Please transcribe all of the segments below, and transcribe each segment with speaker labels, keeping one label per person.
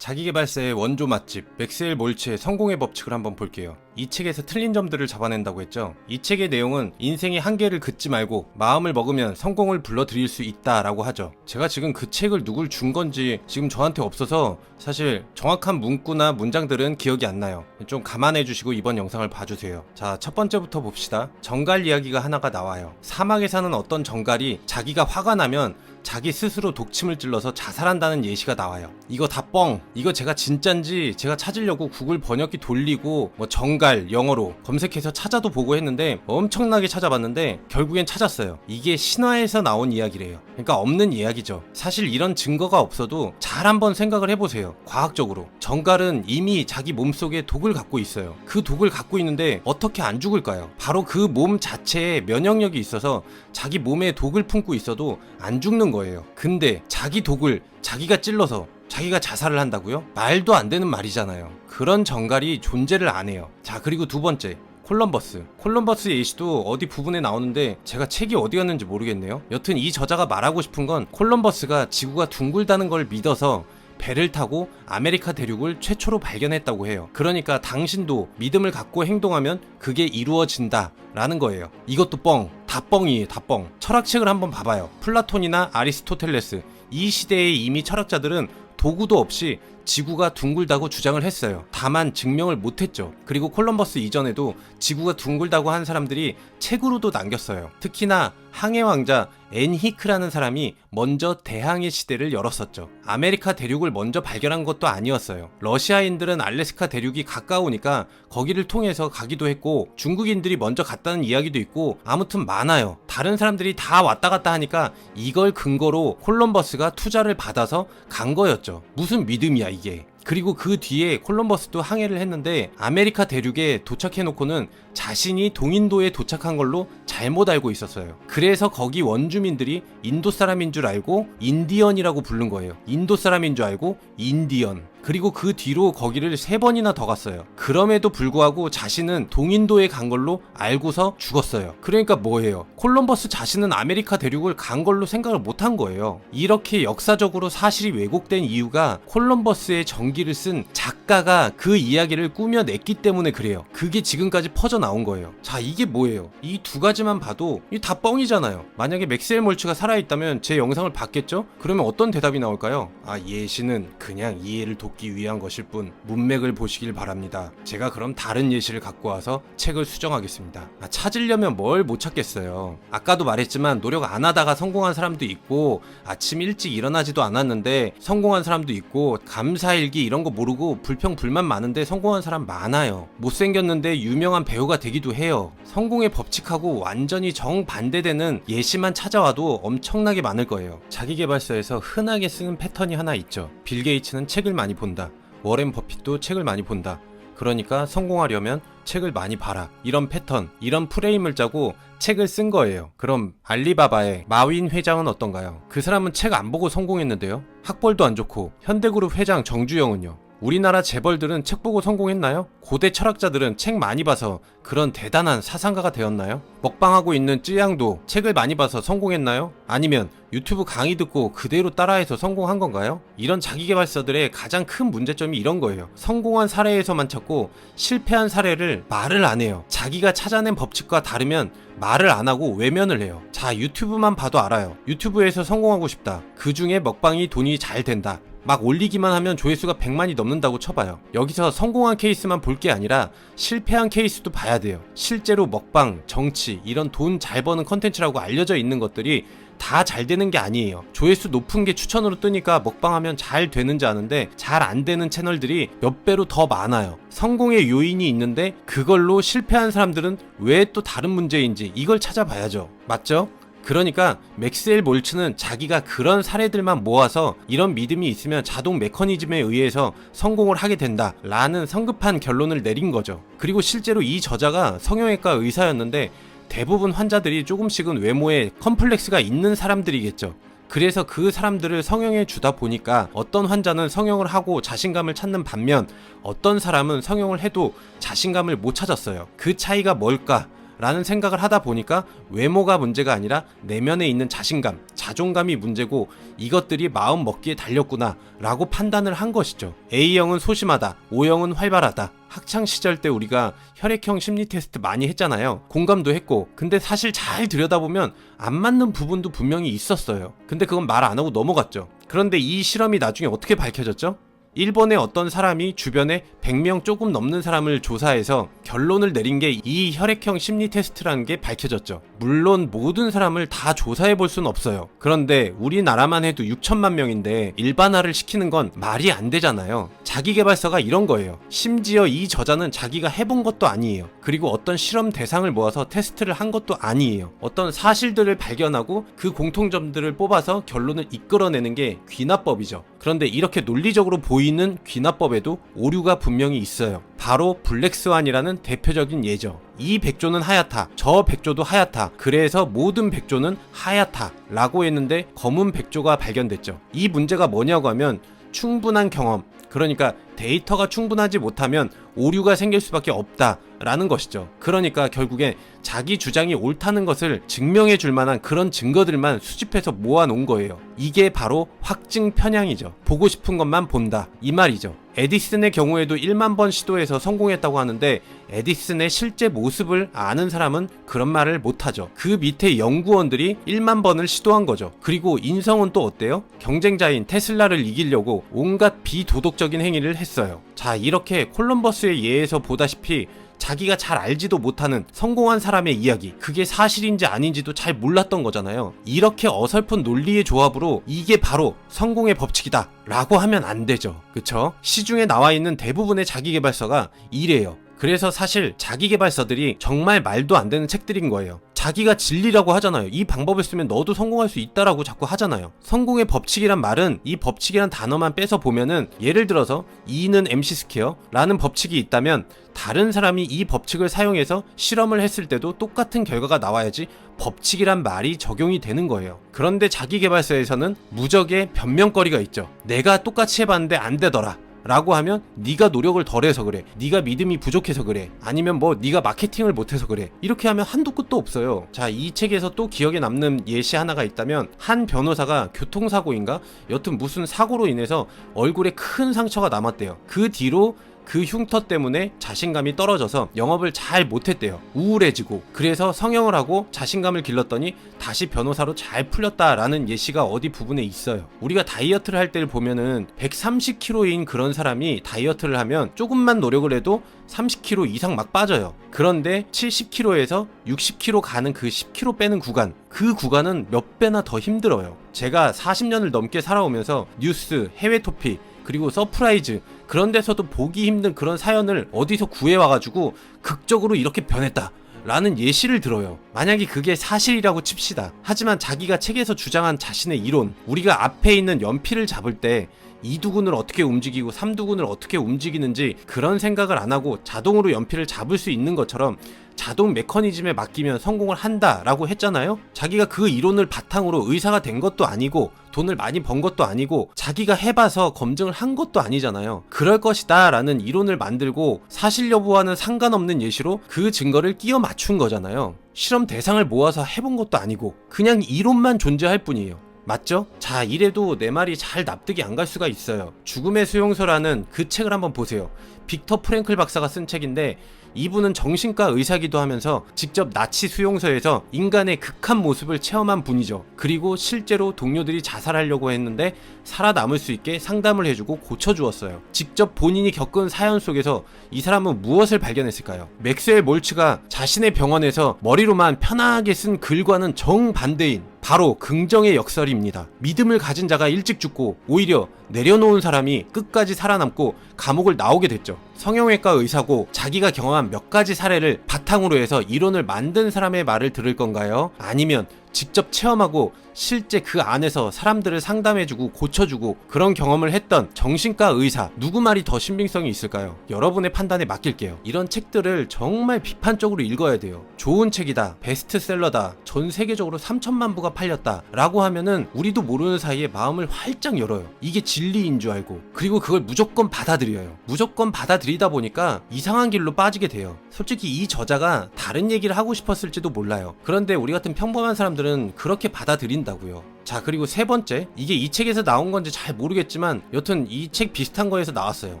Speaker 1: 자기계발서의 원조 맛집 맥스웰 몰츠의 성공의 법칙을 한번 볼게요. 이 책에서 틀린 점들을 잡아낸다고 했죠. 이 책의 내용은 인생의 한계를 긋지 말고 마음을 먹으면 성공을 불러들일 수 있다라고 하죠. 제가 지금 그 책을 누굴 준 건지 지금 저한테 없어서 사실 정확한 문구나 문장들은 기억이 안 나요. 좀 감안해 주시고 이번 영상을 봐주세요. 자, 첫 번째부터 봅시다. 정갈 이야기가 하나가 나와요. 사막에 사는 어떤 정갈이 자기가 화가 나면 자기 스스로 독침을 찔러서 자살한다는 예시가 나와요. 이거 다 뻥. 이거 제가 진짠지 제가 찾으려고 구글 번역기 돌리고 정갈 영어로 검색해서 찾아도 보고 했는데 엄청나게 찾아봤는데 결국엔 찾았어요. 이게 신화에서 나온 이야기래요. 그러니까 없는 이야기죠. 사실 이런 증거가 없어도 잘 한번 생각을 해보세요. 과학적으로 정갈은 이미 자기 몸속에 독을 갖고 있어요. 그 독을 갖고 있는데 어떻게 안 죽을까요? 바로 그 몸 자체에 면역력이 있어서 자기 몸에 독을 품고 있어도 안 죽는 거예요. 근데 자기 독을 자기가 찔러서 자기가 자살을 한다고요? 말도 안 되는 말이잖아요. 그런 정갈이 존재를 안 해요. 자, 그리고 두 번째, 콜럼버스 예시도 어디 부분에 나오는데 제가 책이 어디 갔는지 모르겠네요. 여튼 이 저자가 말하고 싶은 건 콜럼버스가 지구가 둥글다는 걸 믿어서 배를 타고 아메리카 대륙을 최초로 발견했다고 해요. 그러니까 당신도 믿음을 갖고 행동하면 그게 이루어진다 라는 거예요. 이것도 뻥. 다 뻥이에요. 다 뻥. 철학책을 한번 봐봐요. 플라톤이나 아리스토텔레스, 이 시대의 이미 철학자들은 도구도 없이 지구가 둥글다고 주장을 했어요. 다만 증명을 못했죠. 그리고 콜럼버스 이전에도 지구가 둥글다고 한 사람들이 책으로도 남겼어요. 특히나 항해 왕자 엔히크라는 사람이 먼저 대항해 시대를 열었었죠. 아메리카 대륙을 먼저 발견한 것도 아니었어요. 러시아인들은 알래스카 대륙이 가까우니까 거기를 통해서 가기도 했고 중국인들이 먼저 갔다는 이야기도 있고 아무튼 많아요. 다른 사람들이 다 왔다 갔다 하니까 이걸 근거로 콜럼버스가 투자를 받아서 간 거였죠. 무슨 믿음이야 이게. 그리고 그 뒤에 콜럼버스도 항해를 했는데 아메리카 대륙에 도착해놓고는 자신이 동인도에 도착한 걸로 잘못 알고 있었어요. 그래서 거기 원주민들이 인도 사람인 줄 알고 인디언이라고 부른 거예요. 인도 사람인 줄 알고 인디언. 그리고 그 뒤로 거기를 3번이나 더 갔어요. 그럼에도 불구하고 자신은 동인도에 간 걸로 알고서 죽었어요. 그러니까 뭐예요? 콜럼버스 자신은 아메리카 대륙을 간 걸로 생각을 못한 거예요. 이렇게 역사적으로 사실이 왜곡된 이유가 콜럼버스의 전기를 쓴 작가가 그 이야기를 꾸며냈기 때문에 그래요. 그게 지금까지 퍼져나온 거예요. 자, 이게 뭐예요? 이 두 가지만 봐도 이게 다 뻥이잖아요. 만약에 맥스웰 몰츠가 살아있다면 제 영상을 봤겠죠? 그러면 어떤 대답이 나올까요? 예시는 그냥 이해를 돕기 위한 것일 뿐 문맥을 보시길 바랍니다. 제가 그럼 다른 예시를 갖고 와서 책을 수정하겠습니다. 찾으려면 뭘 못 찾겠어요. 아까도 말했지만 노력 안 하다가 성공한 사람도 있고 아침 일찍 일어나지도 않았는데 성공한 사람도 있고 감사일기 이런 거 모르고 불평불만 많은데 성공한 사람 많아요. 못생겼는데 유명한 배우가 되기도 해요. 성공의 법칙하고 완전히 정반대되는 예시만 찾아와도 엄청나게 많을 거예요. 자기계발서에서 흔하게 쓰는 패턴이 하나 있죠. 빌 게이츠는 책을 많이 본다. 워렌 버핏도 책을 많이 본다. 그러니까 성공하려면 책을 많이 봐라. 이런 패턴, 이런 프레임을 짜고 책을 쓴 거예요. 그럼 알리바바의 마윈 회장은 어떤가요? 그 사람은 책 안 보고 성공했는데요. 학벌도 안 좋고. 현대그룹 회장 정주영은요. 우리나라 재벌들은 책 보고 성공했나요? 고대 철학자들은 책 많이 봐서 그런 대단한 사상가가 되었나요? 먹방하고 있는 쯔양도 책을 많이 봐서 성공했나요? 아니면 유튜브 강의 듣고 그대로 따라해서 성공한 건가요? 이런 자기계발서들의 가장 큰 문제점이 이런 거예요. 성공한 사례에서만 찾고 실패한 사례를 말을 안 해요. 자기가 찾아낸 법칙과 다르면 말을 안 하고 외면을 해요. 자, 유튜브만 봐도 알아요. 유튜브에서 성공하고 싶다. 그 중에 먹방이 돈이 잘 된다. 막 올리기만 하면 조회수가 100만이 넘는다고 쳐봐요. 여기서 성공한 케이스만 볼 게 아니라 실패한 케이스도 봐야 돼요. 실제로 먹방, 정치 이런 돈 잘 버는 컨텐츠라고 알려져 있는 것들이 다 잘 되는 게 아니에요. 조회수 높은 게 추천으로 뜨니까 먹방하면 잘 되는지 아는데 잘 안 되는 채널들이 몇 배로 더 많아요. 성공의 요인이 있는데 그걸로 실패한 사람들은 왜 또 다른 문제인지 이걸 찾아봐야죠. 맞죠? 그러니까 맥스웰 몰츠는 자기가 그런 사례들만 모아서 이런 믿음이 있으면 자동 메커니즘에 의해서 성공을 하게 된다 라는 성급한 결론을 내린 거죠. 그리고 실제로 이 저자가 성형외과 의사였는데 대부분 환자들이 조금씩은 외모에 컴플렉스가 있는 사람들이겠죠. 그래서 그 사람들을 성형해 주다 보니까 어떤 환자는 성형을 하고 자신감을 찾는 반면 어떤 사람은 성형을 해도 자신감을 못 찾았어요. 그 차이가 뭘까? 라는 생각을 하다 보니까 외모가 문제가 아니라 내면에 있는 자신감, 자존감이 문제고 이것들이 마음 먹기에 달렸구나 라고 판단을 한 것이죠. A형은 소심하다, O형은 활발하다. 학창시절 때 우리가 혈액형 심리 테스트 많이 했잖아요. 공감도 했고, 근데 사실 잘 들여다보면 안 맞는 부분도 분명히 있었어요. 근데 그건 말 안 하고 넘어갔죠. 그런데 이 실험이 나중에 어떻게 밝혀졌죠? 일본의 어떤 사람이 주변에 100명 조금 넘는 사람을 조사해서 결론을 내린 게 이 혈액형 심리 테스트라는 게 밝혀졌죠. 물론 모든 사람을 다 조사해 볼 수는 없어요. 그런데 우리나라만 해도 6천만 명인데 일반화를 시키는 건 말이 안 되잖아요. 자기계발서가 이런 거예요. 심지어 이 저자는 자기가 해본 것도 아니에요. 그리고 어떤 실험 대상을 모아서 테스트를 한 것도 아니에요. 어떤 사실들을 발견하고 그 공통점들을 뽑아서 결론을 이끌어내는 게 귀납법이죠. 그런데 이렇게 논리적으로 보이는 귀납법에도 오류가 분명히 있어요. 바로 블랙스완이라는 대표적인 예죠. 이 백조는 하얗다, 저 백조도 하얗다, 그래서 모든 백조는 하얗다 라고 했는데 검은 백조가 발견됐죠. 이 문제가 뭐냐고 하면 충분한 경험, 그러니까 데이터가 충분하지 못하면 오류가 생길 수밖에 없다라는 것이죠. 그러니까 결국에 자기 주장이 옳다는 것을 증명해 줄 만한 그런 증거들만 수집해서 모아놓은 거예요. 이게 바로 확증 편향이죠. 보고 싶은 것만 본다, 이 말이죠. 에디슨의 경우에도 1만 번 시도해서 성공했다고 하는데 에디슨의 실제 모습을 아는 사람은 그런 말을 못하죠. 그 밑에 연구원들이 1만 번을 시도한 거죠. 그리고 인성은 또 어때요? 경쟁자인 테슬라를 이기려고 온갖 비도덕적인 행위를 했어요. 자, 이렇게 콜럼버스의 예에서 보다시피 자기가 잘 알지도 못하는 성공한 사람의 이야기, 그게 사실인지 아닌지도 잘 몰랐던 거잖아요. 이렇게 어설픈 논리의 조합으로 이게 바로 성공의 법칙이다 라고 하면 안 되죠. 그쵸? 시중에 나와 있는 대부분의 자기계발서가 이래요. 그래서 사실 자기계발서들이 정말 말도 안 되는 책들인 거예요. 자기가 진리라고 하잖아요. 이 방법을 쓰면 너도 성공할 수 있다라고 자꾸 하잖아요. 성공의 법칙이란 말은 이 법칙이란 단어만 빼서 보면은, 예를 들어서 E는 MC 스퀘어 라는 법칙이 있다면 다른 사람이 이 법칙을 사용해서 실험을 했을 때도 똑같은 결과가 나와야지 법칙이란 말이 적용이 되는 거예요. 그런데 자기계발서에서는 무적의 변명거리가 있죠. 내가 똑같이 해봤는데 안 되더라 라고 하면 네가 노력을 덜해서 그래, 네가 믿음이 부족해서 그래, 아니면 뭐 네가 마케팅을 못해서 그래, 이렇게 하면 한도 끝도 없어요. 자, 이 책에서 또 기억에 남는 예시 하나가 있다면, 한 변호사가 교통사고인가 여튼 무슨 사고로 인해서 얼굴에 큰 상처가 남았대요. 그 뒤로 그 흉터 때문에 자신감이 떨어져서 영업을 잘 못했대요. 우울해지고, 그래서 성형을 하고 자신감을 길렀더니 다시 변호사로 잘 풀렸다라는 예시가 어디 부분에 있어요. 우리가 다이어트를 할 때를 보면은 130kg인 그런 사람이 다이어트를 하면 조금만 노력을 해도 30kg 이상 막 빠져요. 그런데 70kg에서 60kg 가는 그 10kg 빼는 구간, 그 구간은 몇 배나 더 힘들어요. 제가 40년을 넘게 살아오면서 뉴스, 해외 토픽, 그리고 서프라이즈, 그런 데서도 보기 힘든 그런 사연을 어디서 구해와가지고 극적으로 이렇게 변했다 라는 예시를 들어요. 만약에 그게 사실이라고 칩시다. 하지만 자기가 책에서 주장한 자신의 이론, 우리가 앞에 있는 연필을 잡을 때 이두근을 어떻게 움직이고 삼두근을 어떻게 움직이는지 그런 생각을 안 하고 자동으로 연필을 잡을 수 있는 것처럼 자동 메커니즘에 맡기면 성공을 한다라고 했잖아요. 자기가 그 이론을 바탕으로 의사가 된 것도 아니고 돈을 많이 번 것도 아니고 자기가 해봐서 검증을 한 것도 아니잖아요. 그럴 것이다 라는 이론을 만들고 사실 여부와는 상관없는 예시로 그 증거를 끼워 맞춘 거잖아요. 실험 대상을 모아서 해본 것도 아니고 그냥 이론만 존재할 뿐이에요. 맞죠? 자, 이래도 내 말이 잘 납득이 안 갈 수가 있어요. 죽음의 수용소라는 그 책을 한번 보세요. 빅터 프랭클 박사가 쓴 책인데, 이분은 정신과 의사기도 하면서 직접 나치 수용소에서 인간의 극한 모습을 체험한 분이죠. 그리고 실제로 동료들이 자살하려고 했는데 살아남을 수 있게 상담을 해주고 고쳐주었어요. 직접 본인이 겪은 사연 속에서 이 사람은 무엇을 발견했을까요? 맥스웰 몰츠가 자신의 병원에서 머리로만 편하게 쓴 글과는 정반대인 바로 긍정의 역설입니다. 믿음을 가진 자가 일찍 죽고 오히려 내려놓은 사람이 끝까지 살아남고 감옥을 나오게 됐죠. 성형외과 의사고 자기가 경험한 몇 가지 사례를 바탕으로 해서 이론을 만든 사람의 말을 들을 건가요? 아니면 직접 체험하고 실제 그 안에서 사람들을 상담해주고 고쳐주고 그런 경험을 했던 정신과 의사, 누구 말이 더 신빙성이 있을까요? 여러분의 판단에 맡길게요. 이런 책들을 정말 비판적으로 읽어야 돼요. 좋은 책이다, 베스트셀러다, 전 세계적으로 3천만 부가 팔렸다 라고 하면은 우리도 모르는 사이에 마음을 활짝 열어요. 이게 진리인 줄 알고, 그리고 그걸 무조건 받아들여요. 무조건 받아들이다 보니까 이상한 길로 빠지게 돼요. 솔직히 이 저자가 다른 얘기를 하고 싶었을지도 몰라요. 그런데 우리 같은 평범한 사람들은 그렇게 받아들인다고요. 자, 그리고 세 번째, 이게 이 책에서 나온 건지 잘 모르겠지만 여튼 이 책 비슷한 거에서 나왔어요.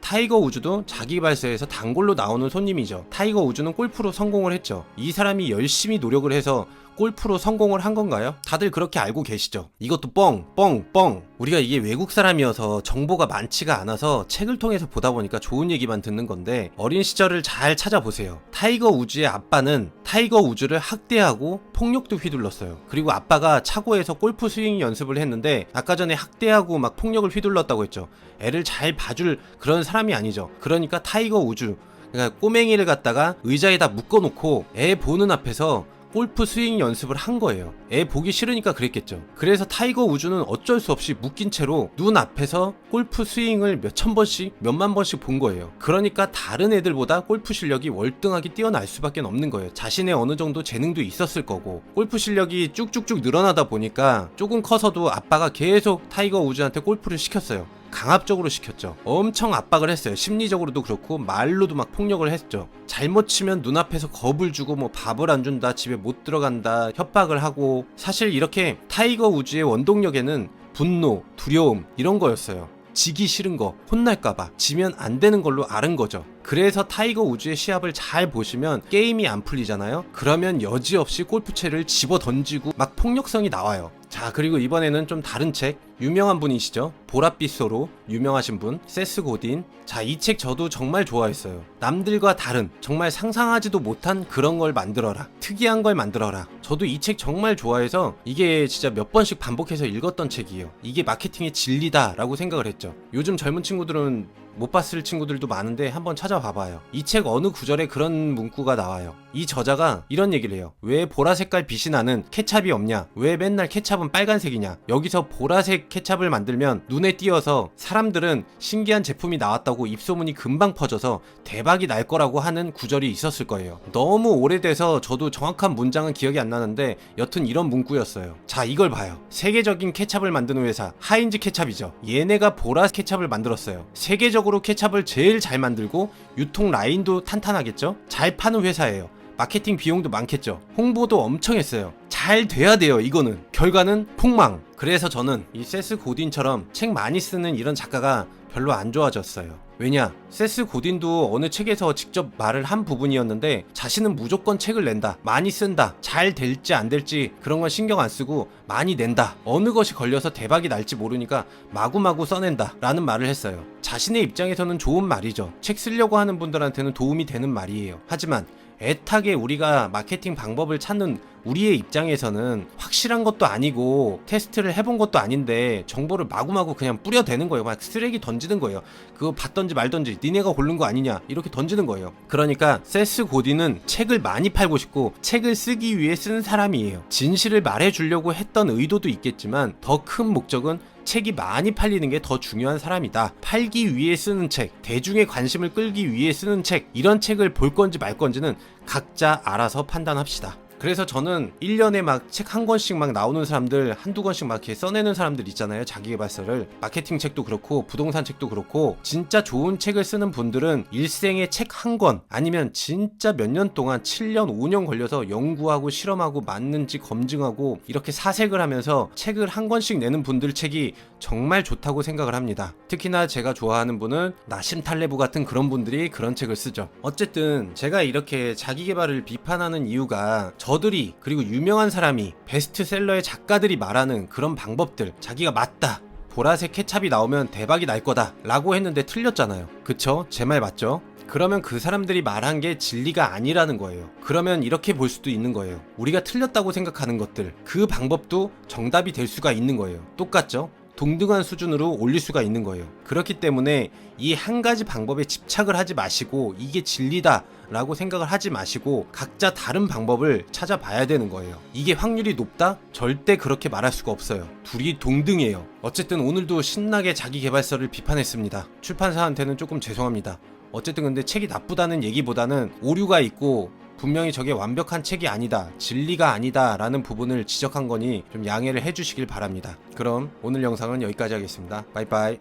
Speaker 1: 타이거 우즈도 자기발서에서 단골로 나오는 손님이죠. 타이거 우즈는 골프로 성공을 했죠. 이 사람이 열심히 노력을 해서 골프로 성공을 한 건가요? 다들 그렇게 알고 계시죠? 이것도 뻥. 우리가 이게 외국 사람이어서 정보가 많지가 않아서 책을 통해서 보다 보니까 좋은 얘기만 듣는 건데, 어린 시절을 잘 찾아보세요. 타이거 우즈의 아빠는 타이거 우즈를 학대하고 폭력도 휘둘렀어요. 그리고 아빠가 차고에서 골프 스윙 연습을 했는데 아까 전에 학대하고 막 폭력을 휘둘렀다고 했죠. 애를 잘 봐줄 그런 사람이 아니죠. 그러니까 타이거 우즈, 그러니까 꼬맹이를 갖다가 의자에다 묶어놓고 애 보는 앞에서 골프 스윙 연습을 한 거예요. 애 보기 싫으니까 그랬겠죠. 그래서 타이거 우즈는 어쩔 수 없이 묶인 채로 눈 앞에서 골프 스윙을 몇천 번씩, 몇만 번씩 본 거예요. 그러니까 다른 애들보다 골프 실력이 월등하게 뛰어날 수밖에 없는 거예요. 자신의 어느 정도 재능도 있었을 거고, 골프 실력이 쭉쭉쭉 늘어나다 보니까 조금 커서도 아빠가 계속 타이거 우즈한테 골프를 시켰어요. 강압적으로 시켰죠. 엄청 압박을 했어요. 심리적으로도 그렇고 말로도 막 폭력을 했죠. 잘못 치면 눈앞에서 겁을 주고 뭐 밥을 안 준다, 집에 못 들어간다, 협박을 하고. 사실 이렇게 타이거 우즈의 원동력에는 분노, 두려움 이런 거였어요. 지기 싫은 거, 혼날까봐, 지면 안 되는 걸로 앓은 거죠. 그래서 타이거 우즈의 시합을 잘 보시면 게임이 안 풀리잖아요. 그러면 여지없이 골프채를 집어 던지고 막 폭력성이 나와요. 자, 그리고 이번에는 좀 다른 책, 유명한 분이시죠. 보랏빛 소로 유명하신 분, 세스 고딘. 자, 이 책 저도 정말 좋아했어요. 남들과 다른, 정말 상상하지도 못한 그런 걸 만들어라, 특이한 걸 만들어라. 저도 이 책 정말 좋아해서 이게 진짜 몇 번씩 반복해서 읽었던 책이에요. 이게 마케팅의 진리다 라고 생각을 했죠. 요즘 젊은 친구들은 못 봤을 친구들도 많은데 한번 찾아봐봐요. 이 책 어느 구절에 그런 문구가 나와요. 이 저자가 이런 얘기를 해요. 왜 보라색깔 빛이 나는 케찹이 없냐? 왜 맨날 케찹은 빨간색이냐? 여기서 보라색 케찹을 만들면 눈에 띄어서 사람들은 신기한 제품이 나왔다고 입소문이 금방 퍼져서 대박이 날 거라고 하는 구절이 있었을 거예요. 너무 오래돼서 저도 정확한 문장은 기억이 안 나는데 여튼 이런 문구였어요. 자, 이걸 봐요. 세계적인 케찹을 만드는 회사 하인즈 케찹이죠. 얘네가 보라 케찹을 만들었어요. 세계적으로 케찹을 제일 잘 만들고 유통 라인도 탄탄하겠죠? 잘 파는 회사예요. 마케팅 비용도 많겠죠. 홍보도 엄청 했어요. 잘 돼야 돼요. 이거는 결과는 폭망. 그래서 저는 이 세스 고딘처럼 책 많이 쓰는 이런 작가가 별로 안 좋아졌어요. 왜냐? 세스 고딘도 어느 책에서 직접 말을 한 부분이었는데, 자신은 무조건 책을 낸다, 많이 쓴다, 잘 될지 안 될지 그런 건 신경 안 쓰고 많이 낸다, 어느 것이 걸려서 대박이 날지 모르니까 마구마구 써낸다 라는 말을 했어요. 자신의 입장에서는 좋은 말이죠. 책 쓰려고 하는 분들한테는 도움이 되는 말이에요. 하지만 애타게 우리가 마케팅 방법을 찾는 우리의 입장에서는 확실한 것도 아니고 테스트를 해본 것도 아닌데 정보를 마구마구 그냥 뿌려대는 거예요. 막 쓰레기 던지는 거예요. 그거 받던지 말던지 니네가 고른 거 아니냐 이렇게 던지는 거예요. 그러니까 세스 고딘은 책을 많이 팔고 싶고 책을 쓰기 위해 쓴 사람이에요. 진실을 말해주려고 했던 의도도 있겠지만 더 큰 목적은 책이 많이 팔리는 게 더 중요한 사람이다. 팔기 위해 쓰는 책, 대중의 관심을 끌기 위해 쓰는 책, 이런 책을 볼 건지 말 건지는 각자 알아서 판단합시다. 그래서 저는 1년에 막 책 한 권씩 막 나오는 사람들, 한두 권씩 막 이렇게 써내는 사람들 있잖아요. 자기계발서를. 마케팅 책도 그렇고 부동산 책도 그렇고, 진짜 좋은 책을 쓰는 분들은 일생에 책 한 권, 아니면 진짜 몇 년 동안 7년 5년 걸려서 연구하고 실험하고 맞는지 검증하고 이렇게 사색을 하면서 책을 한 권씩 내는 분들 책이 정말 좋다고 생각을 합니다. 특히나 제가 좋아하는 분은 나심 탈레브 같은 그런 분들이 그런 책을 쓰죠. 어쨌든 제가 이렇게 자기계발을 비판하는 이유가, 저들이, 그리고 유명한 사람이, 베스트셀러의 작가들이 말하는 그런 방법들, 자기가 맞다, 보라색 케찹이 나오면 대박이 날 거다 라고 했는데 틀렸잖아요. 그쵸? 제 말 맞죠? 그러면 그 사람들이 말한 게 진리가 아니라는 거예요. 그러면 이렇게 볼 수도 있는 거예요. 우리가 틀렸다고 생각하는 것들, 그 방법도 정답이 될 수가 있는 거예요. 똑같죠? 동등한 수준으로 올릴 수가 있는 거예요. 그렇기 때문에 이 한 가지 방법에 집착을 하지 마시고 이게 진리다 라고 생각을 하지 마시고 각자 다른 방법을 찾아봐야 되는 거예요. 이게 확률이 높다? 절대 그렇게 말할 수가 없어요. 둘이 동등해요. 어쨌든 오늘도 신나게 자기 개발서를 비판했습니다. 출판사한테는 조금 죄송합니다. 어쨌든 근데 책이 나쁘다는 얘기보다는 오류가 있고 분명히 저게 완벽한 책이 아니다, 진리가 아니다 라는 부분을 지적한 거니 좀 양해를 해주시길 바랍니다. 그럼 오늘 영상은 여기까지 하겠습니다. 빠이빠이.